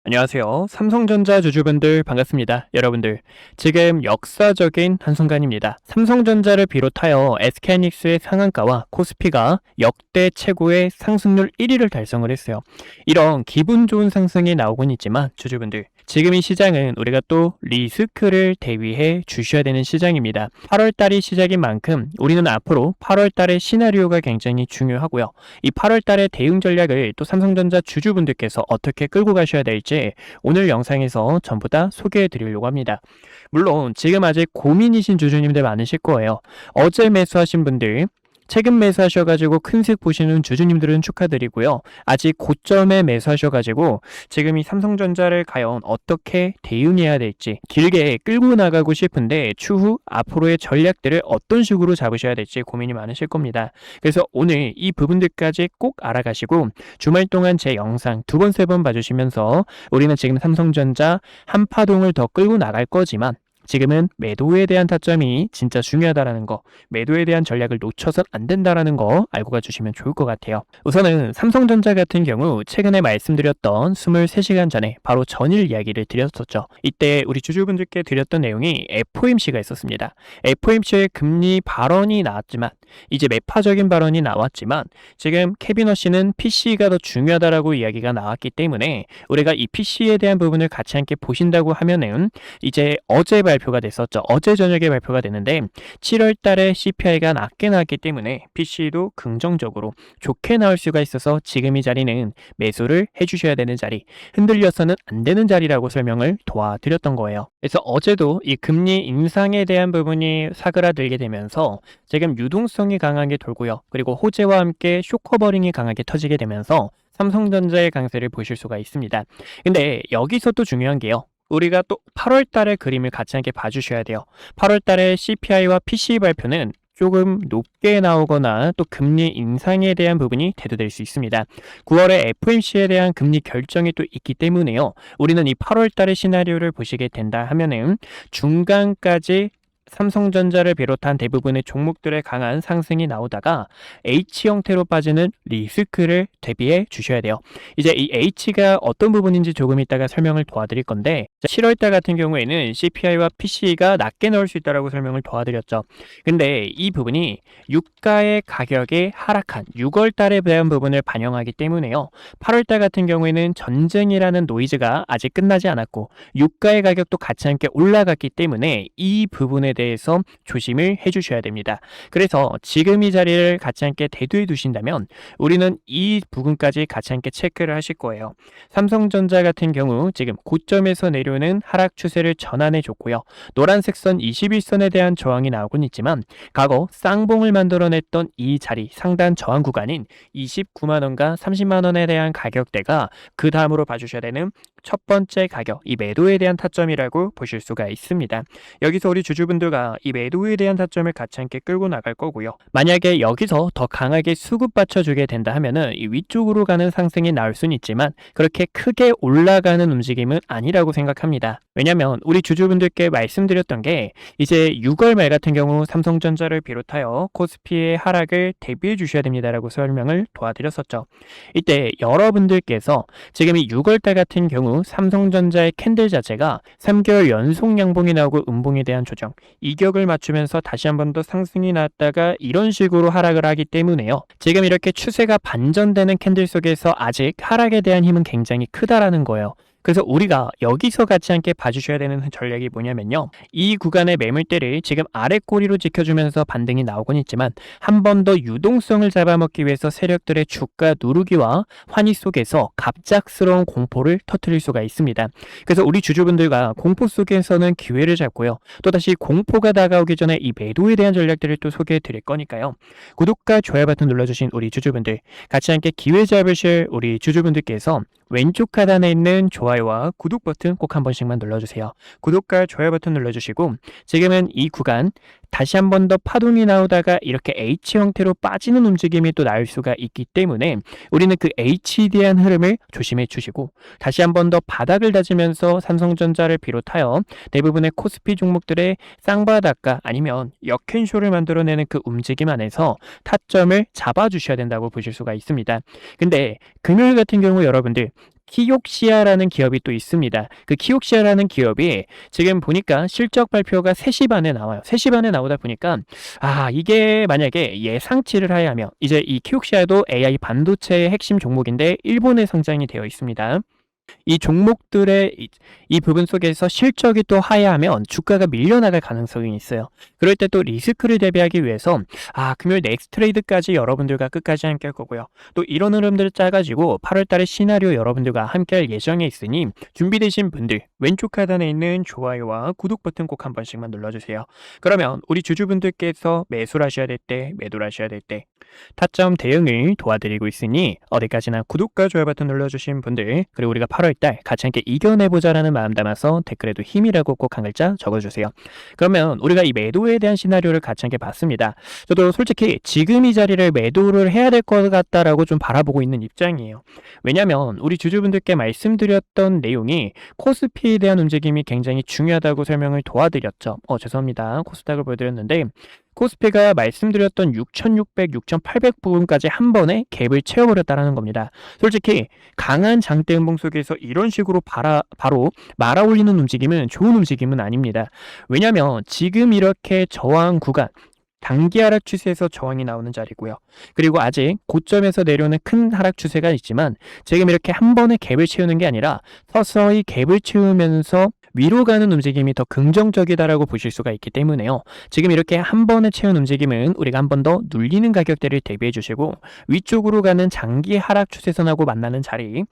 안녕하세요. 삼성전자 주주분들 반갑습니다. 여러분들, 지금 역사적인 한순간입니다. 삼성전자를 비롯하여 SK하이닉스의 상한가와 코스피가 역대 최고의 상승률 1위를 달성을 했어요. 이런 기분 좋은 상승이 나오곤 있지만 주주분들, 지금 이 시장은 우리가 또 리스크를 대비해 주셔야 되는 시장입니다. 8월달이 시작인 만큼 우리는 앞으로 8월달의 시나리오가 굉장히 중요하고요. 이 8월달의 대응 전략을 또 삼성전자 주주분들께서 어떻게 끌고 가셔야 될지 오늘 영상에서 전부 다 소개해 드리려고 합니다. 물론 지금 아직 고민이신 주주님들 많으실 거예요. 어제 매수하신 분들, 최근 매수하셔가지고 큰색 보시는 주주님들은 축하드리고요. 아직 고점에 매수하셔가지고 지금 이 삼성전자를 과연 어떻게 대응해야 될지 길게 끌고 나가고 싶은데 추후 앞으로의 전략들을 어떤 식으로 잡으셔야 될지 고민이 많으실 겁니다. 그래서 오늘 이 부분들까지 꼭 알아가시고 주말 동안 제 영상 두 번, 세 번 봐주시면서 우리는 지금 삼성전자 한 파동을 더 끌고 나갈 거지만 지금은 매도에 대한 타점이 진짜 중요하다라는 거, 매도에 대한 전략을 놓쳐선 안 된다라는 거 알고 가주시면 좋을 것 같아요. 우선은 삼성전자 같은 경우 최근에 말씀드렸던 23시간 전에 바로 전일 이야기를 드렸었죠. 이때 우리 주주분들께 드렸던 내용이 FOMC가 있었습니다. FOMC의 금리 발언이 나왔지만 이제 매파적인 발언이 나왔지만 지금 캐비너 씨는 PC가 더 중요하다라고 이야기가 나왔기 때문에 우리가 이 PC에 대한 부분을 같이 함께 보신다고 하면은 이제 어제 발표가 됐었죠. 어제 저녁에 발표가 됐는데 7월 달에 CPI가 낮게 나왔기 때문에 PC도 긍정적으로 좋게 나올 수가 있어서 지금 이 자리는 매수를 해주셔야 되는 자리, 흔들려서는 안 되는 자리라고 설명을 도와드렸던 거예요. 그래서 어제도 이 금리 인상에 대한 부분이 사그라들게 되면서 지금 유동성이 강하게 돌고요. 그리고 호재와 함께 쇼커버링이 강하게 터지게 되면서 삼성전자의 강세를 보실 수가 있습니다. 근데 여기서 또 중요한 게요. 우리가 또 8월 달의 그림을 같이 함께 봐주셔야 돼요. 8월 달에 CPI와 PCE 발표는 조금 높게 나오거나 또 금리 인상에 대한 부분이 대두될 수 있습니다. 9월에 FOMC에 대한 금리 결정이 또 있기 때문에요. 우리는 이 8월 달의 시나리오를 보시게 된다 하면은 중간까지 삼성전자를 비롯한 대부분의 종목들의 강한 상승이 나오다가 H 형태로 빠지는 리스크를 대비해 주셔야 돼요. 이제 이 H가 어떤 부분인지 조금 이따가 설명을 도와드릴 건데 7월달 같은 경우에는 CPI와 PCE가 낮게 나올 수 있다고 설명을 도와드렸죠. 근데 이 부분이 유가의 가격이 하락한 6월달에 대한 부분을 반영하기 때문에요. 8월달 같은 경우에는 전쟁이라는 노이즈가 아직 끝나지 않았고 유가의 가격도 같이 함께 올라갔기 때문에 이 부분에 대해서 조심을 해주셔야 됩니다. 그래서 지금 이 자리를 같이 함께 대두해 두신다면 우리는 이 부분까지 같이 함께 체크를 하실 거예요. 삼성전자 같은 경우 지금 고점에서 내려오는 하락 추세를 전환해 줬고요. 노란색 선 21선에 대한 저항이 나오곤 있지만 과거 쌍봉을 만들어냈던 이 자리 상단 저항 구간인 29만원과 30만원에 대한 가격대가 그 다음으로 봐주셔야 되는 첫 번째 가격, 이 매도에 대한 타점이라고 보실 수가 있습니다. 여기서 우리 주주분들과 이 매도에 대한 타점을 같이 함께 끌고 나갈 거고요. 만약에 여기서 더 강하게 수급 받쳐주게 된다 하면은 이 위쪽으로 가는 상승이 나올 수는 있지만 그렇게 크게 올라가는 움직임은 아니라고 생각합니다. 왜냐면 우리 주주분들께 말씀드렸던 게 이제 6월 말 같은 경우 삼성전자를 비롯하여 코스피의 하락을 대비해 주셔야 됩니다라고 설명을 도와드렸었죠. 이때 여러분들께서 지금 이 6월달 같은 경우 삼성전자의 캔들 자체가 3개월 연속 양봉이 나오고 음봉에 대한 조정, 이격을 맞추면서 다시 한 번 더 상승이 나왔다가 이런 식으로 하락을 하기 때문에요. 지금 이렇게 추세가 반전되는 캔들 속에서 아직 하락에 대한 힘은 굉장히 크다라는 거예요. 그래서 우리가 여기서 같이 함께 봐주셔야 되는 전략이 뭐냐면요. 이 구간의 매물대를 지금 아래 꼬리로 지켜주면서 반등이 나오곤 있지만 한 번 더 유동성을 잡아먹기 위해서 세력들의 주가 누르기와 환희 속에서 갑작스러운 공포를 터뜨릴 수가 있습니다. 그래서 우리 주주분들과 공포 속에서는 기회를 잡고요. 또다시 공포가 다가오기 전에 이 매도에 대한 전략들을 또 소개해 드릴 거니까요. 구독과 좋아요 버튼 눌러주신 우리 주주분들, 같이 함께 기회 잡으실 우리 주주분들께서 왼쪽 하단에 있는 좋아요와 구독 버튼 꼭 한 번씩만 눌러주세요. 구독과 좋아요 버튼 눌러주시고 지금은 이 구간 다시 한 번 더 파동이 나오다가 이렇게 H 형태로 빠지는 움직임이 또 나올 수가 있기 때문에 우리는 그 H에 대한 흐름을 조심해 주시고 다시 한 번 더 바닥을 다지면서 삼성전자를 비롯하여 대부분의 코스피 종목들의 쌍바닥과 아니면 역행쇼를 만들어내는 그 움직임 안에서 타점을 잡아주셔야 된다고 보실 수가 있습니다. 근데 금요일 같은 경우 여러분들 키옥시아라는 기업이 또 있습니다. 그 키옥시아라는 기업이 지금 보니까 실적 발표가 3시 반에 나와요. 3시 반에 나오다 보니까 이게 만약에 예상치를 하야면 이제 이 키옥시아도 AI 반도체의 핵심 종목인데 일본에 상장이 되어 있습니다. 이 종목들의 이 부분 속에서 실적이 또 하야하면 주가가 밀려나갈 가능성이 있어요. 그럴 때 또 리스크를 대비하기 위해서 금요일 넥스트레이드까지 여러분들과 끝까지 함께 할 거고요. 또 이런 흐름들을 짜가지고 8월 달에 시나리오 여러분들과 함께 할 예정에 있으니 준비되신 분들 왼쪽 하단에 있는 좋아요와 구독 버튼 꼭 한 번씩만 눌러주세요. 그러면 우리 주주분들께서 매수를 하셔야 될 때, 매도를 하셔야 될 때 타점 대응을 도와드리고 있으니 어디까지나 구독과 좋아요 버튼 눌러주신 분들, 그리고 우리가 8월달 같이 함께 이겨내보자라는 마음 담아서 댓글에도 힘이라고 꼭 한 글자 적어주세요. 그러면 우리가 이 매도에 대한 시나리오를 같이 함께 봤습니다. 저도 솔직히 지금 이 자리를 매도를 해야 될 것 같다라고 좀 바라보고 있는 입장이에요. 왜냐면 우리 주주분들께 말씀드렸던 내용이 코스피에 대한 움직임이 굉장히 중요하다고 설명을 도와드렸죠. 죄송합니다. 코스닥을 보여드렸는데 코스피가 말씀드렸던 6,600, 6,800 부분까지 한 번에 갭을 채워버렸다는 겁니다. 솔직히 강한 장대 음봉 속에서 이런 식으로 바로 말아올리는 움직임은 좋은 움직임은 아닙니다. 왜냐하면 지금 이렇게 저항 구간, 단기 하락 추세에서 저항이 나오는 자리고요. 그리고 아직 고점에서 내려오는 큰 하락 추세가 있지만 지금 이렇게 한 번에 갭을 채우는 게 아니라 서서히 갭을 채우면서 위로 가는 움직임이 더 긍정적이다라고 보실 수가 있기 때문에요. 지금 이렇게 한 번에 채운 움직임은 우리가 한 번 더 눌리는 가격대를 대비해 주시고 위쪽으로 가는 장기 하락 추세선하고 만나는 자리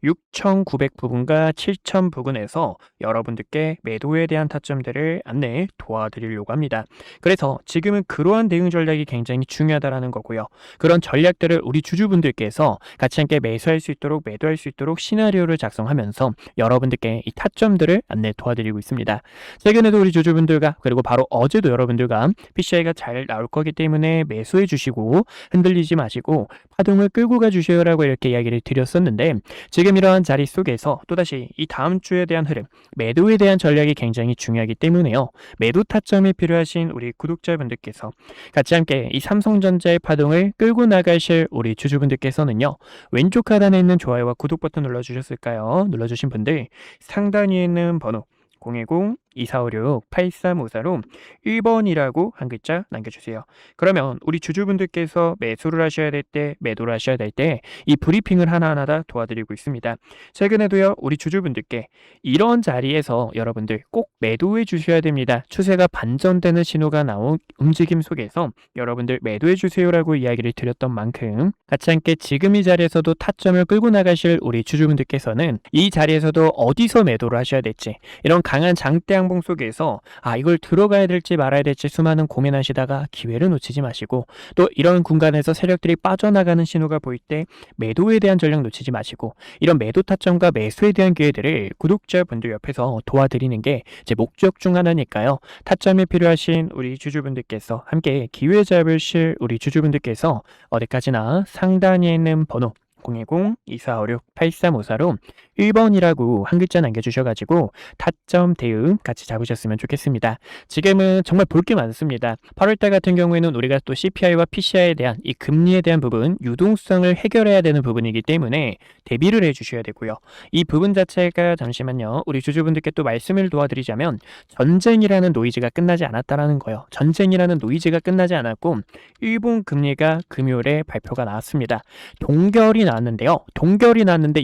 6,900 부분과 7,000 부근에서 여러분들께 매도에 대한 타점들을 안내 도와드리려고 합니다. 그래서 지금은 그러한 대응 전략이 굉장히 중요하다는 거고요. 그런 전략들을 우리 주주분들께서 같이 함께 매수할 수 있도록 매도할 수 있도록 시나리오를 작성하면서 여러분들께 이 타점들을 안내 도와드리고 있습니다. 최근에도 우리 주주분들과 그리고 바로 어제도 여러분들과 PCI가 잘 나올 거기 때문에 매수해 주시고 흔들리지 마시고 파동을 끌고 가 주셔요라고 이렇게 이야기를 드렸었는데 지금 이러한 자리 속에서 또다시 이 다음 주에 대한 흐름, 매도에 대한 전략이 굉장히 중요하기 때문에요. 매도 타점이 필요하신 우리 구독자분들께서 같이 함께 이 삼성전자의 파동을 끌고 나가실 우리 주주분들께서는요. 왼쪽 하단에 있는 좋아요와 구독 버튼 눌러주셨을까요? 눌러주신 분들 상단 위에 있는 번호 010-2456-8354로 1번이라고 한 글자 남겨주세요. 그러면 우리 주주분들께서 매수를 하셔야 될 때, 매도를 하셔야 될 때 이 브리핑을 하나하나 다 도와드리고 있습니다. 최근에도요, 우리 주주분들께 이런 자리에서 여러분들 꼭 매도해 주셔야 됩니다. 추세가 반전되는 신호가 나온 움직임 속에서 여러분들 매도해 주세요라고 이야기를 드렸던 만큼 같이 함께 지금 이 자리에서도 타점을 끌고 나가실 우리 주주분들께서는 이 자리에서도 어디서 매도를 하셔야 될지 이런 강한 장대 양봉 속에서 이걸 들어가야 될지 말아야 될지 수많은 고민하시다가 기회를 놓치지 마시고 또 이런 공간에서 세력들이 빠져나가는 신호가 보일 때 매도에 대한 전략 놓치지 마시고 이런 매도 타점과 매수에 대한 기회들을 구독자분들 옆에서 도와드리는 게 제 목적 중 하나니까요. 타점이 필요하신 우리 주주분들께서 함께 기회 잡으실 우리 주주분들께서 어디까지나 상단에 있는 번호 010-2456-8354로 1번이라고 한 글자 남겨주셔가지고 타점 대응 같이 잡으셨으면 좋겠습니다. 지금은 정말 볼 게 많습니다. 8월달 같은 경우에는 우리가 또 CPI와 PCI에 대한 이 금리에 대한 부분, 유동성을 해결해야 되는 부분이기 때문에 대비를 해주셔야 되고요. 이 부분 자체가 잠시만요. 우리 주주분들께 또 말씀을 도와드리자면 전쟁이라는 노이즈가 끝나지 않았다라는 거예요. 전쟁이라는 노이즈가 끝나지 않았고 일본 금리가 금요일에 발표가 나왔습니다. 동결이 나왔는데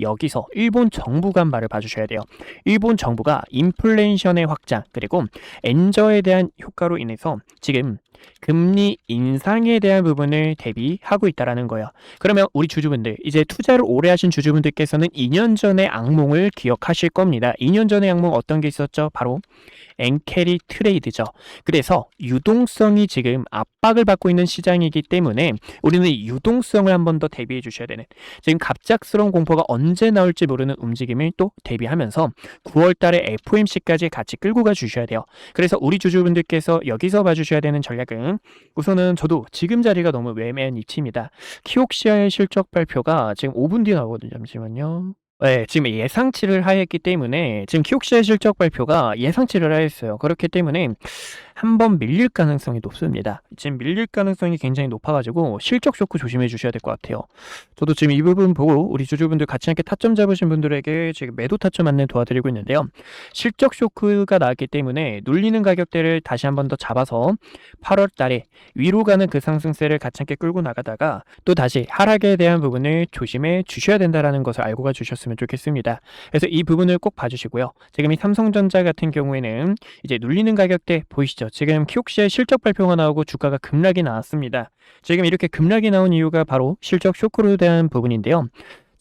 여기서 일본 정부가 말을 봐주셔야 돼요. 일본 정부가 인플레이션의 확장 그리고 엔저에 대한 효과로 인해서 지금 금리 인상에 대한 부분을 대비하고 있다는 거예요. 그러면 우리 주주분들, 이제 투자를 오래 하신 주주분들께서는 2년 전의 악몽을 기억하실 겁니다. 2년 전의 악몽 어떤 게 있었죠? 바로 엔캐리 트레이드죠. 그래서 유동성이 지금 압박을 받고 있는 시장이기 때문에 우리는 이 유동성을 한 번 더 대비해 주셔야 되는, 지금 갑작스러운 공포가 언제 나올지 모르는 움직임을 또 대비하면서 9월 달에 FOMC까지 같이 끌고 가 주셔야 돼요. 그래서 우리 주주분들께서 여기서 봐주셔야 되는 전략은 우선은 저도 지금 자리가 너무 애매한 위치입니다. 키옥시아의 실적 발표가 지금 5분 뒤에 나오거든요. 잠시만요. 네, 지금 예상치를 하였기 때문에 지금 키옥시아의 실적 발표가 예상치를 하였어요. 그렇기 때문에 한번 밀릴 가능성이 높습니다. 지금 밀릴 가능성이 굉장히 높아가지고 실적 쇼크 조심해 주셔야 될 것 같아요. 저도 지금 이 부분 보고 우리 주주분들 같이 함께 타점 잡으신 분들에게 지금 매도 타점 안내 도와드리고 있는데요. 실적 쇼크가 나왔기 때문에 눌리는 가격대를 다시 한번 더 잡아서 8월 달에 위로 가는 그 상승세를 같이 함께 끌고 나가다가 또 다시 하락에 대한 부분을 조심해 주셔야 된다는 것을 알고 가주셨으면 좋겠습니다. 그래서 이 부분을 꼭 봐주시고요. 지금 이 삼성전자 같은 경우에는 이제 눌리는 가격대 보이시죠? 지금 키옥시의 실적 발표가 나오고 주가가 급락이 나왔습니다. 지금 이렇게 급락이 나온 이유가 바로 실적 쇼크로 대한 부분인데요.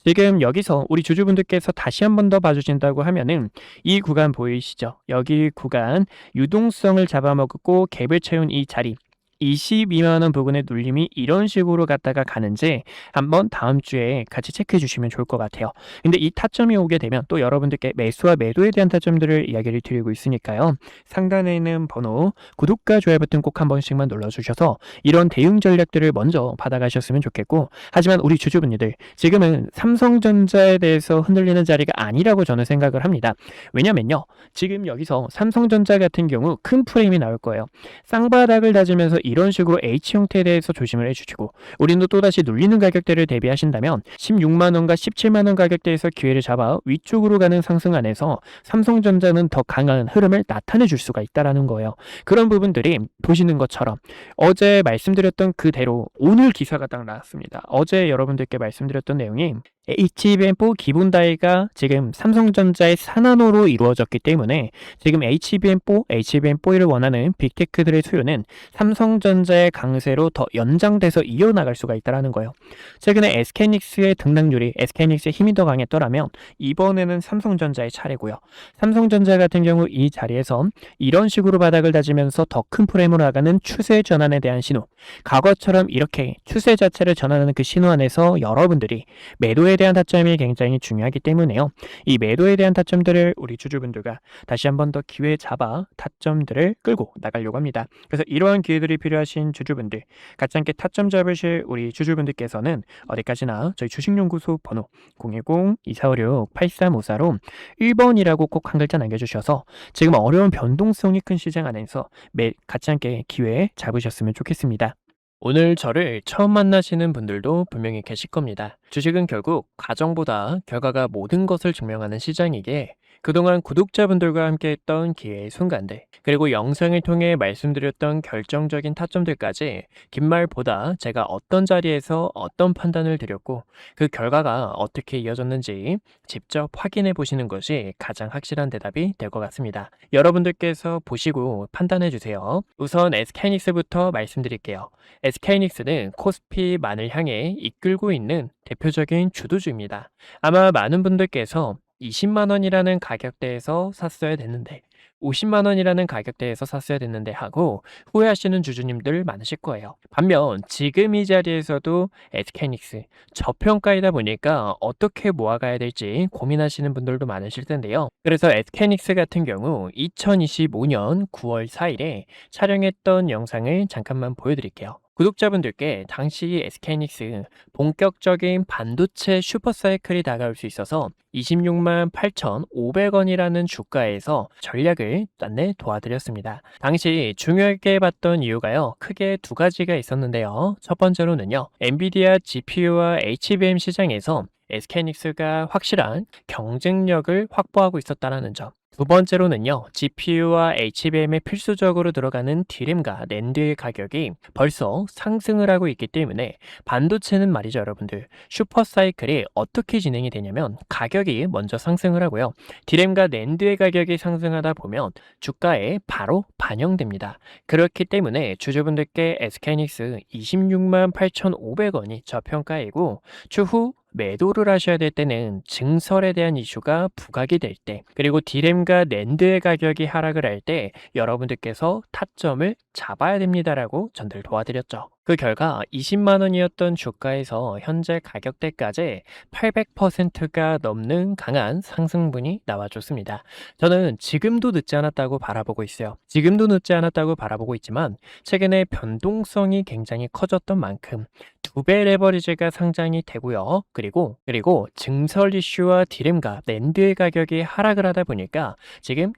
지금 여기서 우리 주주분들께서 다시 한 번 더 봐주신다고 하면은 이 구간 보이시죠? 여기 구간 유동성을 잡아먹고 갭을 채운 이 자리 22만원 부분의 눌림이 이런 식으로 갔다가 가는지 한번 다음 주에 같이 체크해 주시면 좋을 것 같아요. 근데 이 타점이 오게 되면 또 여러분들께 매수와 매도에 대한 타점들을 이야기를 드리고 있으니까요. 상단에 있는 번호 구독과 좋아요 버튼 꼭 한 번씩만 눌러주셔서 이런 대응 전략들을 먼저 받아가셨으면 좋겠고, 하지만 우리 주주분들 지금은 삼성전자에 대해서 흔들리는 자리가 아니라고 저는 생각을 합니다. 왜냐면요, 지금 여기서 삼성전자 같은 경우 큰 프레임이 나올 거예요. 쌍바닥을 다지면서 이런 식으로 H 형태에 대해서 조심을 해주시고, 우리는 또다시 눌리는 가격대를 대비하신다면 16만원과 17만원 가격대에서 기회를 잡아 위쪽으로 가는 상승 안에서 삼성전자는 더 강한 흐름을 나타내 줄 수가 있다는 거예요. 그런 부분들이 보시는 것처럼 어제 말씀드렸던 그대로 오늘 기사가 딱 나왔습니다. 어제 여러분들께 말씀드렸던 내용이 HBM4 기본 다이가 지금 삼성전자의 산안으로 이루어졌기 때문에 지금 HBM4를 원하는 빅테크들의 수요는 삼성전자의 강세로 더 연장돼서 이어나갈 수가 있다는 거예요. 최근에 SK하이닉스의 등락률이 SK하이닉스의 힘이 더 강했더라면 이번에는 삼성전자의 차례고요. 삼성전자 같은 경우 이 자리에서 이런 식으로 바닥을 다지면서 더 큰 프레임으로 나가는 추세 전환에 대한 신호, 과거처럼 이렇게 추세 자체를 전환하는 그 신호 안에서 여러분들이 매도에 대한 타점이 굉장히 중요하기 때문에요. 이 매도에 대한 타점들을 우리 주주분들과 다시 한 번 더 기회 잡아 타점들을 끌고 나가려고 합니다. 그래서 이러한 기회들이 필요하신 주주분들, 같이 함께 타점 잡으실 우리 주주분들께서는 어디까지나 저희 주식연구소 번호 010-2456-8354로 1번이라고 꼭 한 글자 남겨주셔서 지금 어려운 변동성이 큰 시장 안에서 같이 함께 기회 잡으셨으면 좋겠습니다. 오늘 저를 처음 만나시는 분들도 분명히 계실 겁니다. 주식은 결국 가정보다 결과가 모든 것을 증명하는 시장이기에 그동안 구독자분들과 함께했던 기회의 순간들, 그리고 영상을 통해 말씀드렸던 결정적인 타점들까지 긴 말보다 제가 어떤 자리에서 어떤 판단을 드렸고 그 결과가 어떻게 이어졌는지 직접 확인해 보시는 것이 가장 확실한 대답이 될 것 같습니다. 여러분들께서 보시고 판단해 주세요. 우선 SK하이닉스부터 말씀드릴게요. SK하이닉스는 코스피만을 향해 이끌고 있는 대표적인 주도주입니다. 아마 많은 분들께서 20만원이라는 가격대에서 샀어야 됐는데 50만원이라는 가격대에서 샀어야 됐는데 하고 후회하시는 주주님들 많으실 거예요. 반면 지금 이 자리에서도 SK하이닉스 저평가이다 보니까 어떻게 모아가야 될지 고민하시는 분들도 많으실 텐데요. 그래서 SK하이닉스 같은 경우 2025년 9월 4일에 촬영했던 영상을 잠깐만 보여드릴게요. 구독자분들께 당시 SK하이닉스 본격적인 반도체 슈퍼사이클이 다가올 수 있어서 26만 8,500원이라는 주가에서 전략을 안내 도와드렸습니다. 당시 중요하게 봤던 이유가요, 크게 두 가지가 있었는데요. 첫 번째로는요, 엔비디아 GPU와 HBM 시장에서 SK하이닉스가 확실한 경쟁력을 확보하고 있었다는 점. 두 번째로는요, GPU와 HBM에 필수적으로 들어가는 D램과 낸드의 가격이 벌써 상승을 하고 있기 때문에 반도체는 말이죠, 여러분들. 슈퍼사이클이 어떻게 진행이 되냐면 가격이 먼저 상승을 하고요. D램과 낸드의 가격이 상승하다 보면 주가에 바로 반영됩니다. 그렇기 때문에 주주분들께 SK하이닉스 26만 8,500원이 저평가이고 추후 매도를 하셔야 될 때는 증설에 대한 이슈가 부각이 될 때, 그리고 D램과 낸드의 가격이 하락을 할 때 여러분들께서 타점을 잡아야 됩니다라고 전달 도와드렸죠. 그 결과 20만원이었던 주가에서 현재 가격대까지 800%가 넘는 강한 상승분이 나와줬습니다. 저는 지금도 늦지 않았다고 바라보고 있어요. 지금도 늦지 않았다고 바라보고 있지만 최근에 변동성이 굉장히 커졌던 만큼 2배 레버리지가 상장이 되고요. 그리고 증설 이슈와 D램과 낸드의 가격이 하락을 하다 보니까 지금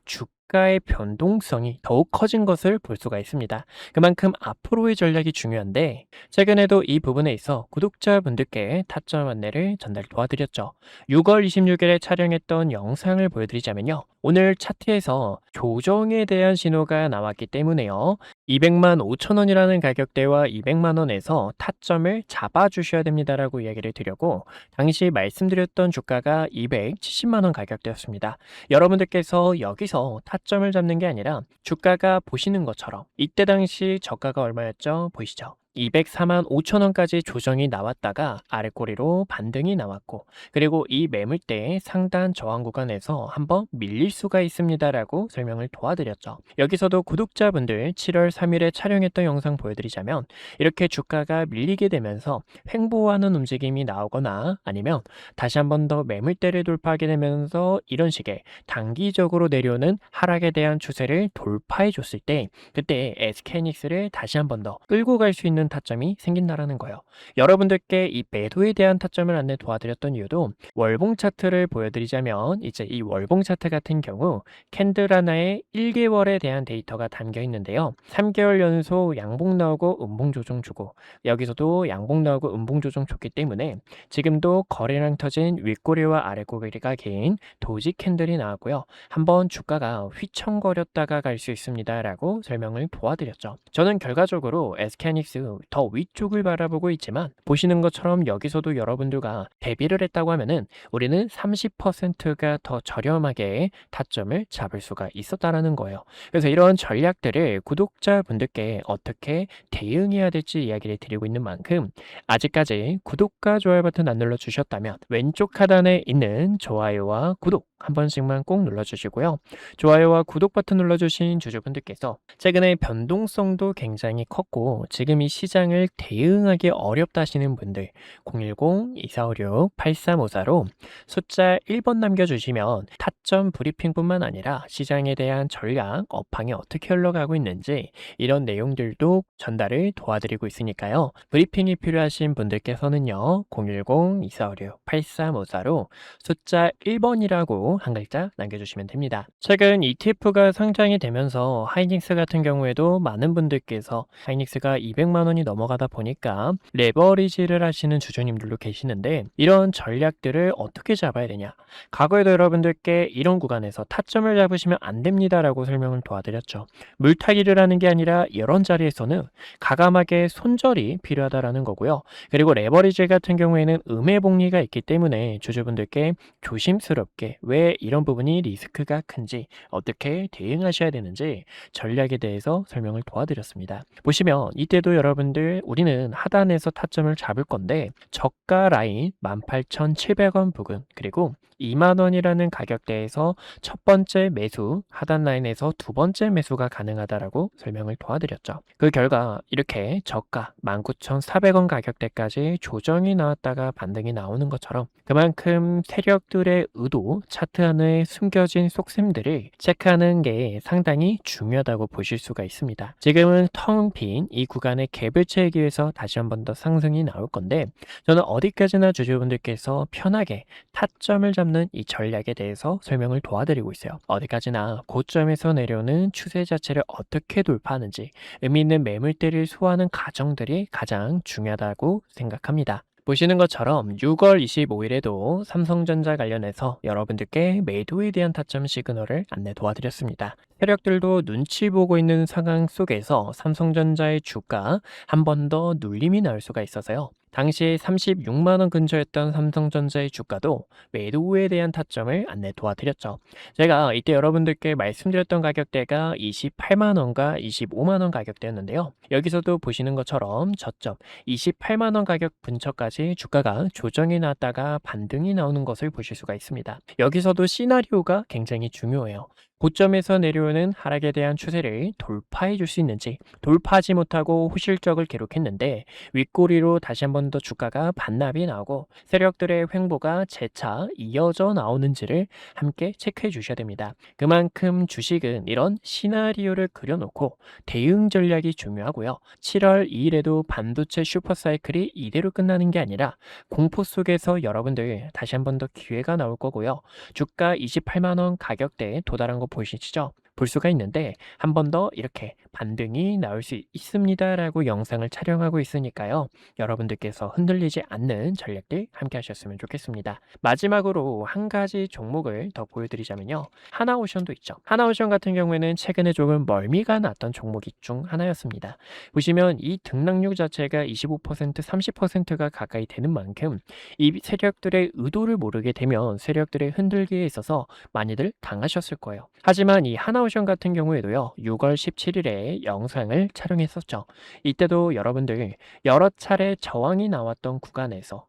주가의 변동성이 더욱 커진 것을 볼 수가 있습니다. 그만큼 앞으로의 전략이 중요한데 최근에도 이 부분에 있어 구독자분들께 타점 안내를 전달 도와드렸죠. 6월 26일에 촬영했던 영상을 보여드리자면요. 오늘 차트에서 조정에 대한 신호가 나왔기 때문에요. 200만 5천 원이라는 가격대와 200만 원에서 타점을 잡아주셔야 됩니다라고 이야기를 드렸고 당시 말씀드렸던 주가가 270만 원 가격대였습니다. 여러분들께서 여기서 타점을 잡는 게 아니라 주가가 보시는 것처럼 이때 당시 저가가 얼마였죠? 보이시죠? 204만 5천 원까지 조정이 나왔다가 아래꼬리로 반등이 나왔고 그리고 이 매물대의 상단 저항 구간에서 한번 밀릴 수가 있습니다라고 설명을 도와드렸죠. 여기서도 구독자분들 7월 3일에 촬영했던 영상 보여드리자면 이렇게 주가가 밀리게 되면서 횡보하는 움직임이 나오거나 아니면 다시 한번 더 매물대를 돌파하게 되면서 이런 식의 단기적으로 내려오는 하락에 대한 추세를 돌파해 줬을 때 그때 SK하이닉스를 다시 한번 더 끌고 갈 수 있는 타점이 생긴다라는 거예요. 여러분들께 이 매도에 대한 타점을 안내 도와드렸던 이유도 월봉 차트를 보여드리자면 이제 이 월봉 차트 같은 경우 캔들 하나에 1개월에 대한 데이터가 담겨 있는데요. 3개월 연속 양봉 나오고 음봉 조정 주고 여기서도 양봉 나오고 음봉 조정 줬기 때문에 지금도 거래량 터진 윗꼬리와 아래꼬리가 긴 도지 캔들이 나왔고요. 한번 주가가 휘청거렸다가 갈 수 있습니다 라고 설명을 도와드렸죠. 저는 결과적으로 SK하이닉스 더 위쪽을 바라보고 있지만 보시는 것처럼 여기서도 여러분들과 대비를 했다고 하면은 우리는 30%가 더 저렴하게 타점을 잡을 수가 있었다라는 거예요. 그래서 이런 전략들을 구독자분들께 어떻게 대응해야 될지 이야기를 드리고 있는 만큼 아직까지 구독과 좋아요 버튼 안 눌러주셨다면 왼쪽 하단에 있는 좋아요와 구독 한 번씩만 꼭 눌러주시고요. 좋아요와 구독 버튼 눌러주신 주주분들께서 최근에 변동성도 굉장히 컸고 지금 이 시장을 대응하기 어렵다 하시는 분들 010-2456-8354로 숫자 1번 남겨주시면 타점 브리핑뿐만 아니라 시장에 대한 전략, 업황이 어떻게 흘러가고 있는지 이런 내용들도 전달을 도와드리고 있으니까요. 브리핑이 필요하신 분들께서는요. 010-2456-8354로 숫자 1번이라고 한 글자 남겨주시면 됩니다. 최근 ETF가 상장이 되면서 하이닉스 같은 경우에도 많은 분들께서 하이닉스가 200만 원이 넘어가다 보니까 레버리지를 하시는 주주님들도 계시는데 이런 전략들을 어떻게 잡아야 되냐. 과거에도 여러분들께 이런 구간에서 타점을 잡으시면 안 됩니다라고 설명을 도와드렸죠. 물타기를 하는 게 아니라 이런 자리에서는 가감하게 손절이 필요하다라는 거고요. 그리고 레버리지 같은 경우에는 음해복리가 있기 때문에 주주분들께 조심스럽게 왜 이런 부분이 리스크가 큰지 어떻게 대응하셔야 되는지 전략에 대해서 설명을 도와드렸습니다. 보시면 이때도 여러분들 우리는 하단에서 타점을 잡을 건데 저가 라인 18,700원 부근 그리고 2만원이라는 가격대에서 첫 번째 매수 하단 라인에서 두 번째 매수가 가능하다라고 설명을 도와드렸죠. 그 결과 이렇게 저가 19,400원 가격대까지 조정이 나왔다가 반등이 나오는 것처럼 그만큼 세력들의 의도 차트 안에 숨겨진 속셈들을 체크하는 게 상당히 중요하다고 보실 수가 있습니다. 지금은 텅 빈 이 구간의 갭을 채우기 위해서 다시 한 번 더 상승이 나올 건데 저는 어디까지나 주주분들께서 편하게 타점을 잡는 이 전략에 대해서 설명을 도와드리고 있어요. 어디까지나 고점에서 내려오는 추세 자체를 어떻게 돌파하는지 의미 있는 매물대를 소화하는 과정들이 가장 중요하다고 생각합니다. 보시는 것처럼 6월 25일에도 삼성전자 관련해서 여러분들께 매도에 대한 타점 시그널을 안내 도와드렸습니다. 세력들도 눈치 보고 있는 상황 속에서 삼성전자의 주가 한 번 더 눌림이 나올 수가 있어서요. 당시 36만원 근처였던 삼성전자의 주가도 매도에 대한 타점을 안내 도와드렸죠. 제가 이때 여러분들께 말씀드렸던 가격대가 28만원과 25만원 가격대였는데요. 여기서도 보시는 것처럼 저점 28만원 가격 근처까지 주가가 조정이 나왔다가 반등이 나오는 것을 보실 수가 있습니다. 여기서도 시나리오가 굉장히 중요해요. 고점에서 내려오는 하락에 대한 추세를 돌파해 줄 수 있는지 돌파하지 못하고 후실적을 기록했는데 윗꼬리로 다시 한 번 더 주가가 반납이 나오고 세력들의 횡보가 재차 이어져 나오는지를 함께 체크해 주셔야 됩니다. 그만큼 주식은 이런 시나리오를 그려놓고 대응 전략이 중요하고요. 7월 2일에도 반도체 슈퍼사이클이 이대로 끝나는 게 아니라 공포 속에서 여러분들 다시 한 번 더 기회가 나올 거고요. 주가 28만원 가격대에 도달한 거 보이시죠? 볼 수가 있는데 한 번 더 이렇게 반등이 나올 수 있습니다라고 영상을 촬영하고 있으니까요. 여러분들께서 흔들리지 않는 전략들 함께 하셨으면 좋겠습니다. 마지막으로 한 가지 종목을 더 보여드리자면요. 하나오션도 있죠. 하나오션 같은 경우에는 최근에 조금 멀미가 났던 종목 중 하나였습니다. 보시면 이 등락률 자체가 25%, 30%가 가까이 되는 만큼 이 세력들의 의도를 모르게 되면 세력들의 흔들기에 있어서 많이들 당하셨을 거예요. 하지만 이 하나오션 같은 경우에도요. 6월 17일에 영상을 촬영했었죠. 이때도 여러분들 여러 차례 저항이 나왔던 구간에서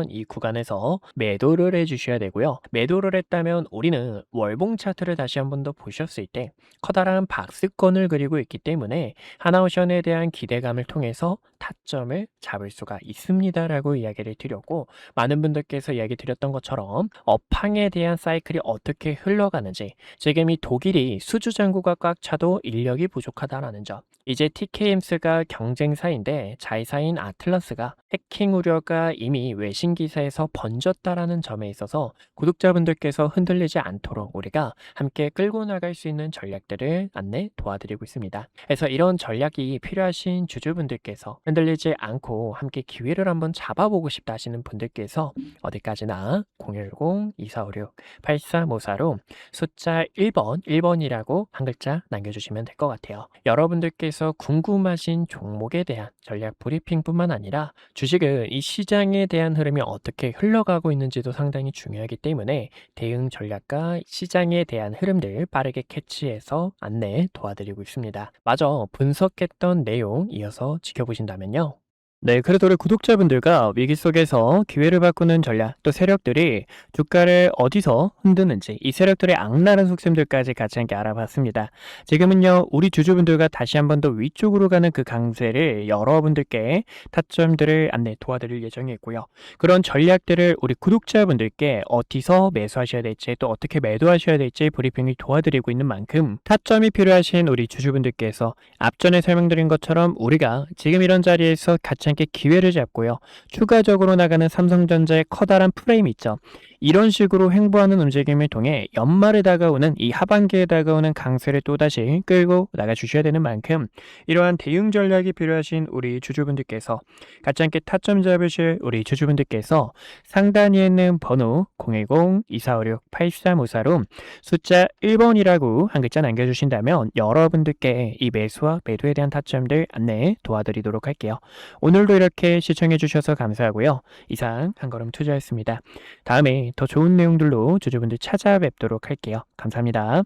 이 구간에서 매도를 해주셔야 되고요. 매도를 했다면 우리는 월봉 차트를 다시 한 번 더 보셨을 때 커다란 박스권을 그리고 있기 때문에 하나오션에 대한 기대감을 통해서 타점을 잡을 수가 있습니다라고 이야기를 드렸고, 많은 분들께서 이야기 드렸던 것처럼 업황에 대한 사이클이 어떻게 흘러가는지, 지금 이 독일이 수주잔고가 꽉 차도 인력이 부족하다라는 점, 이제 TKMS가 경쟁사인데 자회사인 아틀라스가 해킹 우려가 이미 외신 기사에서 번졌다라는 점에 있어서 구독자분들께서 흔들리지 않도록 우리가 함께 끌고 나갈 수 있는 전략들을 안내 도와드리고 있습니다. 그래서 이런 전략이 필요하신 주주분들께서 흔들리지 않고 함께 기회를 한번 잡아보고 싶다 하시는 분들께서 어디까지나 010-2456-8354로 숫자 1번이라고 한 글자 남겨주시면 될 것 같아요. 여러분들께서 궁금하신 종목에 대한 전략 브리핑뿐만 아니라 주식은 이 시장에 대한 흐름이 어떻게 흘러가고 있는지도 상당히 중요하기 때문에 대응 전략과 시장에 대한 흐름들 빠르게 캐치해서 안내 도와드리고 있습니다. 마저 분석했던 내용 이어서 지켜보신다면요. 네, 그래도 우리 구독자분들과 위기 속에서 기회를 바꾸는 전략, 또 세력들이 주가를 어디서 흔드는지, 이 세력들의 악랄한 속셈들까지 같이 함께 알아봤습니다. 지금은요, 우리 주주분들과 다시 한 번 더 위쪽으로 가는 그 강세를 여러분들께 타점들을 안내 도와드릴 예정이고요. 그런 전략들을 우리 구독자분들께 어디서 매수하셔야 될지, 또 어떻게 매도하셔야 될지 브리핑을 도와드리고 있는 만큼 타점이 필요하신 우리 주주분들께서 앞전에 설명드린 것처럼 우리가 지금 이런 자리에서 같이 함께 기회를 잡고요. 추가적으로 나가는 삼성전자의 커다란 프레임 있죠. 이런 식으로 횡보하는 움직임을 통해 연말에 다가오는 이 하반기에 다가오는 강세를 또다시 끌고 나가주셔야 되는 만큼 이러한 대응 전략이 필요하신 우리 주주분들께서 같이 함께 타점 잡으실 우리 주주분들께서 상단에 있는 번호 010-2456-8354로 숫자 1번이라고 한 글자 남겨주신다면 여러분들께 이 매수와 매도에 대한 타점들 안내 도와드리도록 할게요. 오늘도 이렇게 시청해주셔서 감사하고요. 이상 한걸음 투자였습니다. 다음에 더 좋은 내용들로 주주분들 찾아뵙도록 할게요. 감사합니다.